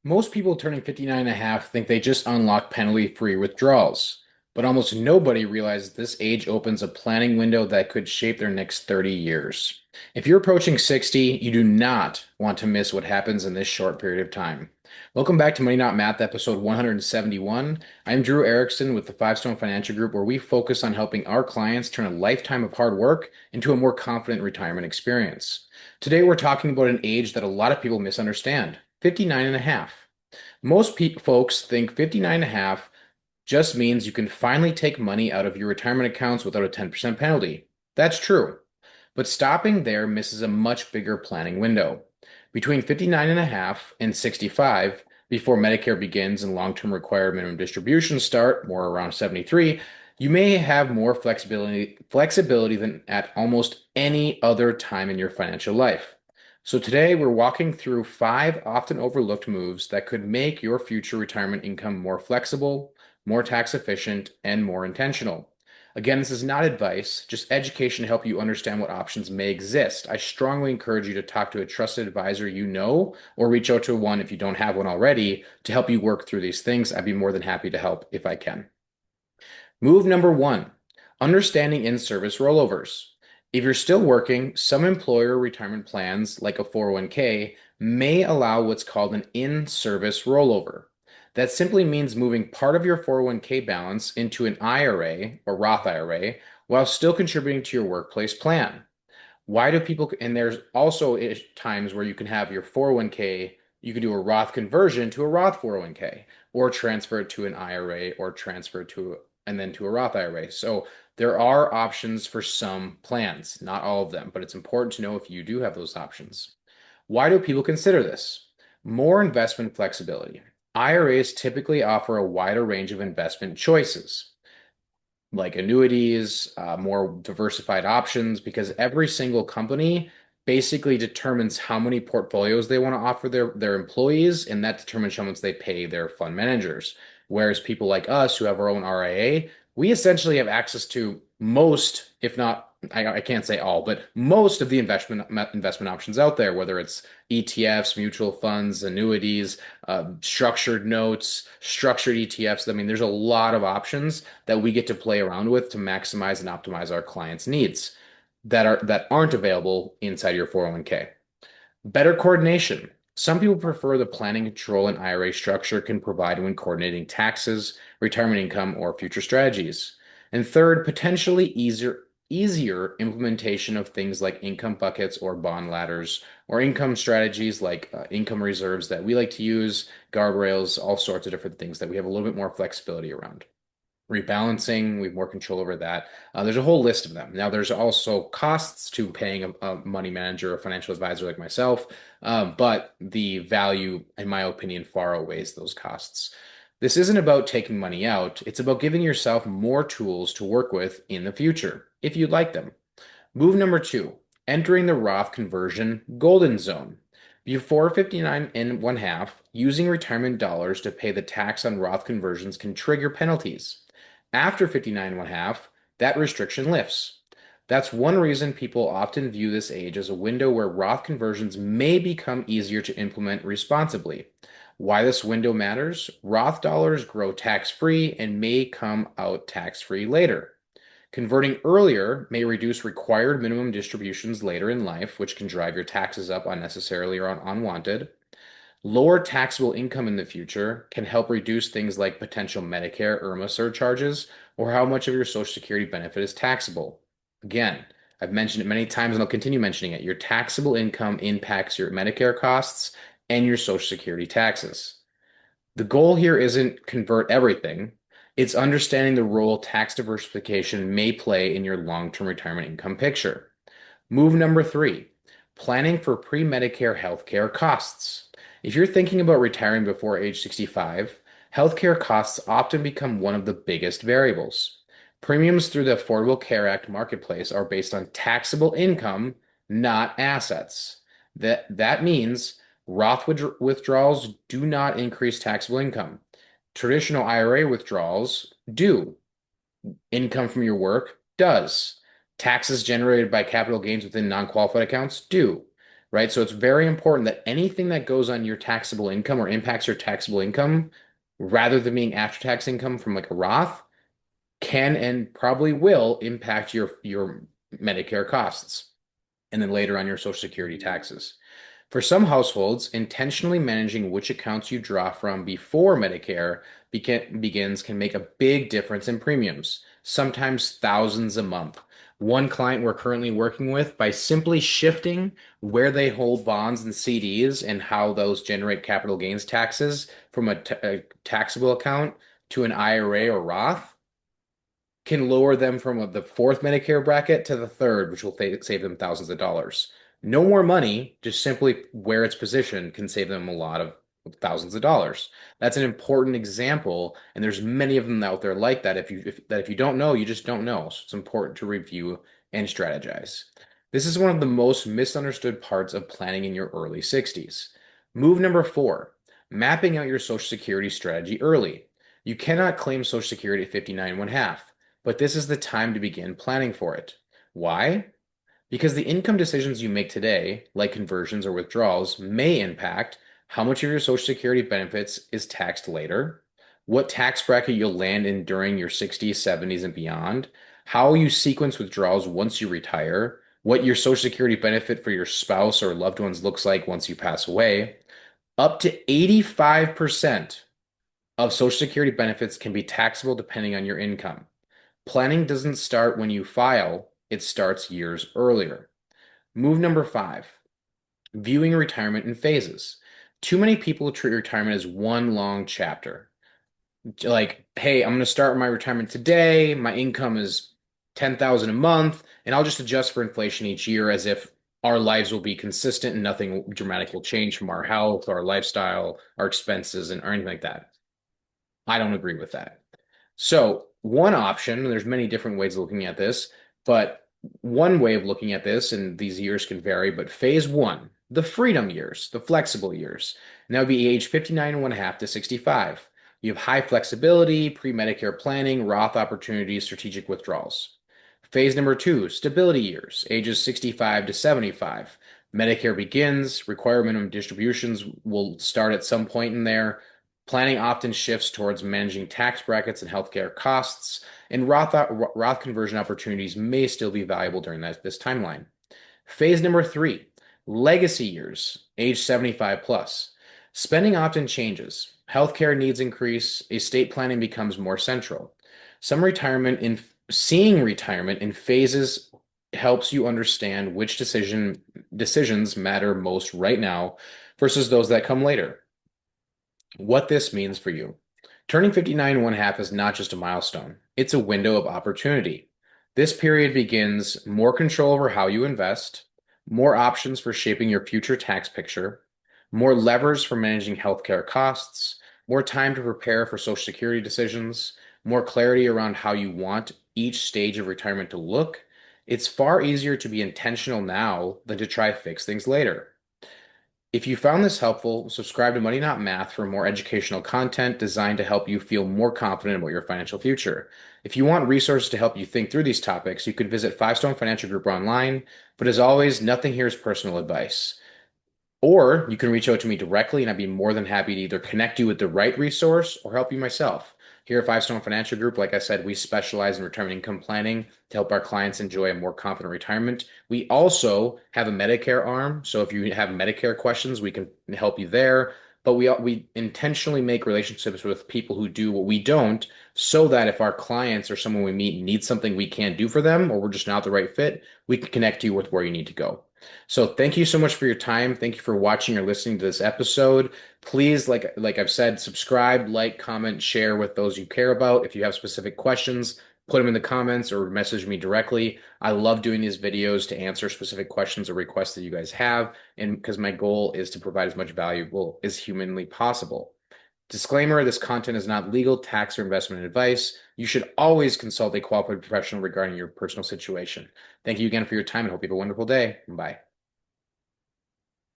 Most people turning 59 and a half think they just unlock penalty-free withdrawals, but almost nobody realizes this age opens a planning window that could shape their next 30 years. If you're approaching 60, you do not want to miss what happens in this short period of time. Welcome back to Money Not Math, episode 171. I'm Drew Erickson with the Five Stone Financial Group, where we focus on helping our clients turn a lifetime of hard work into a more confident retirement experience. Today, we're talking about an age that a lot of people misunderstand, 59 and a half. Most folks think 59 and a half just means you can finally take money out of your retirement accounts without a 10% penalty. That's true. But stopping there misses a much bigger planning window. Between 59 and a half and 65, before Medicare begins and long-term required minimum distributions start, more around 73, you may have more flexibility than at almost any other time in your financial life. So today we're walking through 5 often overlooked moves that could make your future retirement income more flexible, more tax efficient, and more intentional. Again, this is not advice, just education to help you understand what options may exist. I strongly encourage you to talk to a trusted advisor you know, or reach out to one if you don't have one already to help you work through these things. I'd be more than happy to help if I can. Move number one, understanding in-service rollovers. If you're still working, some employer retirement plans, like a 401k, may allow what's called an in-service rollover. That simply means moving part of your 401k balance into an IRA or Roth IRA while still contributing to your workplace plan. Why do people, and there's also times where you can have your 401k, you can do a Roth conversion to a Roth 401k or transfer it to an IRA or transfer it to, and then to a Roth IRA. So there are options for some plans, not all of them, but it's important to know if you do have those options. Why do people consider this? More investment flexibility. IRAs typically offer a wider range of investment choices like annuities, more diversified options, because every single company basically determines how many portfolios they want to offer their employees, and that determines how much they pay their fund managers. Whereas people like us who have our own RIA, we essentially have access to most, if not, I can't say all, but most of the investment options out there, whether it's ETFs, mutual funds, annuities, structured notes, structured ETFs. I mean, there's a lot of options that we get to play around with to maximize and optimize our clients' needs that aren't available inside your 401k. Better coordination. Some people prefer the planning control an IRA structure can provide when coordinating taxes, retirement income, or future strategies. And third, potentially easier implementation of things like income buckets or bond ladders, or income strategies like income reserves that we like to use, guardrails, all sorts of different things that we have a little bit more flexibility around. Rebalancing, we have more control over that. There's a whole list of them. Now, there's also costs to paying a money manager or financial advisor like myself, but the value, in my opinion, far outweighs those costs. This isn't about taking money out, it's about giving yourself more tools to work with in the future, if you'd like them. Move number two, entering the Roth conversion golden zone. Before 59 and one half, using retirement dollars to pay the tax on Roth conversions can trigger penalties. After 59 and one half, that restriction lifts. That's one reason people often view this age as a window where Roth conversions may become easier to implement responsibly. Why this window matters? Roth dollars grow tax-free and may come out tax-free later. Converting earlier may reduce required minimum distributions later in life, which can drive your taxes up unnecessarily or unwanted. Lower taxable income in the future can help reduce things like potential Medicare IRMA surcharges or how much of your Social Security benefit is taxable. Again, I've mentioned it many times and I'll continue mentioning it. Your taxable income impacts your Medicare costs and your Social Security taxes. The goal here isn't convert everything. It's understanding the role tax diversification may play in your long-term retirement income picture. Move number three, planning for pre-Medicare healthcare costs. If you're thinking about retiring before age 65, healthcare costs often become one of the biggest variables. Premiums through the Affordable Care Act marketplace are based on taxable income, not assets. That means Roth withdrawals do not increase taxable income. Traditional IRA withdrawals do. Income from your work does. Taxes generated by capital gains within non-qualified accounts do. right? So it's very important that anything that goes on your taxable income or impacts your taxable income, rather than being after-tax income from like a Roth, can and probably will impact your Medicare costs and then later on your Social Security taxes. For some households, intentionally managing which accounts you draw from before Medicare begins can make a big difference in premiums, sometimes thousands a month. One client we're currently working with, by simply shifting where they hold bonds and CDs and how those generate capital gains taxes from a taxable account to an IRA or Roth, can lower them from the fourth Medicare bracket to the third, which will save them thousands of dollars. No more money, just simply where it's positioned can save them a lot of thousands of dollars. That's an important example, and there's many of them out there like that. If you don't know, you just don't know. So it's important to review and strategize. This is one of the most misunderstood parts of planning in your early 60s. Move number 4, mapping out your Social Security strategy early. You cannot claim Social Security at 59 and one half, but this is the time to begin planning for it. Why? Because the income decisions you make today, like conversions or withdrawals, may impact how much of your Social Security benefits is taxed later, what tax bracket you'll land in during your 60s, 70s, and beyond, how you sequence withdrawals once you retire, what your Social Security benefit for your spouse or loved ones looks like once you pass away. Up to 85% of Social Security benefits can be taxable depending on your income. Planning doesn't start when you file, it starts years earlier. Move number 5, viewing retirement in phases. Too many people treat retirement as one long chapter. Like, hey, I'm going to start my retirement today. My income is 10,000 a month, and I'll just adjust for inflation each year as if our lives will be consistent and nothing dramatic will change from our health, our lifestyle, our expenses, and or anything like that. I don't agree with that. So, one option, there's many different ways of looking at this, but one way of looking at this, and these years can vary, but phase one, the freedom years, the flexible years, and that would be age 59 and one half to 65. You have high flexibility, pre-Medicare planning, Roth opportunities, strategic withdrawals. Phase number 2, stability years, ages 65 to 75. Medicare begins, required minimum distributions will start at some point in there. Planning often shifts towards managing tax brackets and healthcare costs, and Roth conversion opportunities may still be valuable during this timeline. Phase number 3, legacy years, age 75 plus. Spending often changes. Healthcare needs increase, estate planning becomes more central. Seeing retirement in phases helps you understand which decisions matter most right now versus those that come later. What this means for you. Turning 59 and one half is not just a milestone, it's a window of opportunity. This period begins more control over how you invest, more options for shaping your future tax picture, more levers for managing healthcare costs, more time to prepare for Social Security decisions, more clarity around how you want each stage of retirement to look. It's far easier to be intentional now than to try to fix things later. If you found this helpful, subscribe to Money Not Math for more educational content designed to help you feel more confident about your financial future. If you want resources to help you think through these topics, you could visit Five Stone Financial Group online. But as always, nothing here is personal advice. Or you can reach out to me directly, and I'd be more than happy to either connect you with the right resource or help you myself. Here at Five Stone Financial Group, like I said, we specialize in retirement income planning to help our clients enjoy a more confident retirement. We also have a Medicare arm, so if you have Medicare questions, we can help you there. But we intentionally make relationships with people who do what we don't, so that if our clients or someone we meet needs something we can't do for them, or we're just not the right fit, we can connect you with where you need to go. So thank you so much for your time. Thank you for watching or listening to this episode. Please, like I've said, subscribe, like, comment, share with those you care about. If you have specific questions, put them in the comments or message me directly. I love doing these videos to answer specific questions or requests that you guys have, and because my goal is to provide as much valuable as humanly possible. Disclaimer, this content is not legal, tax, or investment advice. You should always consult a qualified professional regarding your personal situation. Thank you again for your time and hope you have a wonderful day. Bye.